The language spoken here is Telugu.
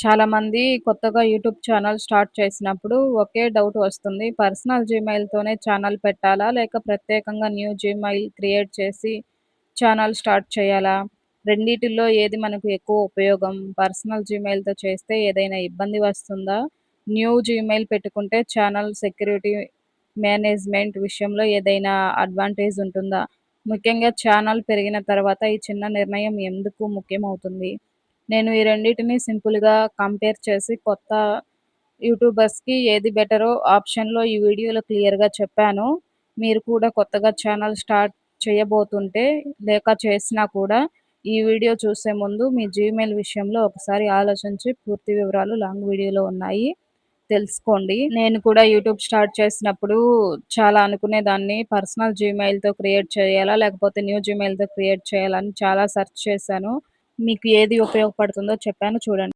చాలామంది కొత్తగా యూట్యూబ్ ఛానల్ స్టార్ట్ చేసినప్పుడు ఒకే డౌట్ వస్తుంది. పర్సనల్ జీమెయిల్‌తోనే ఛానల్ పెట్టాలా? లేక ప్రత్యేకంగా న్యూ జీమెయిల్ క్రియేట్ చేసి ఛానల్ స్టార్ట్ చేయాలా? రెండిటిల్లో ఏది మనకు ఎక్కువ ఉపయోగం? పర్సనల్ జీమెయిల్‌తో చేస్తే ఏదైనా ఇబ్బంది వస్తుందా? న్యూ జీమెయిల్ పెట్టుకుంటే ఛానల్ సెక్యూరిటీ మేనేజ్‌మెంట్ విషయంలో ఏదైనా అడ్వాంటేజ్ ఉంటుందా? ముఖ్యంగా ఛానల్ పెరిగిన తర్వాత ఈ చిన్న నిర్ణయం ఎందుకు ముఖ్యమవుతుంది? నేను ఈ రెండిటిని సింపుల్‌గా కంపేర్ చేసి కొత్త యూట్యూబర్స్‌కి ఏది బెటరో ఆప్షన్‌లో ఈ వీడియోలో క్లియర్‌గా చెప్పాను. మీరు కూడా కొత్తగా ఛానల్ స్టార్ట్ చేయబోతుంటే లేక చేసినా కూడా ఈ వీడియో చూసే ముందు మీ జీమెయిల్ విషయంలో ఒకసారి ఆలోచించి పూర్తి వివరాలు లాంగ్ వీడియోలో ఉన్నాయి. తెలుసుకోండి. నేను కూడా యూట్యూబ్ స్టార్ట్ చేసినప్పుడు చాలా అనుకునేదాన్ని. పర్సనల్ జీమెయిల్‌తో క్రియేట్ చేయాలా? లేకపోతే న్యూ జీమెయిల్‌తో క్రియేట్ చేయాలా? అని చాలా సెర్చ్ చేశాను. మీకు ఏది ఉపయోగపడుతుందో చెప్పాను చూడండి.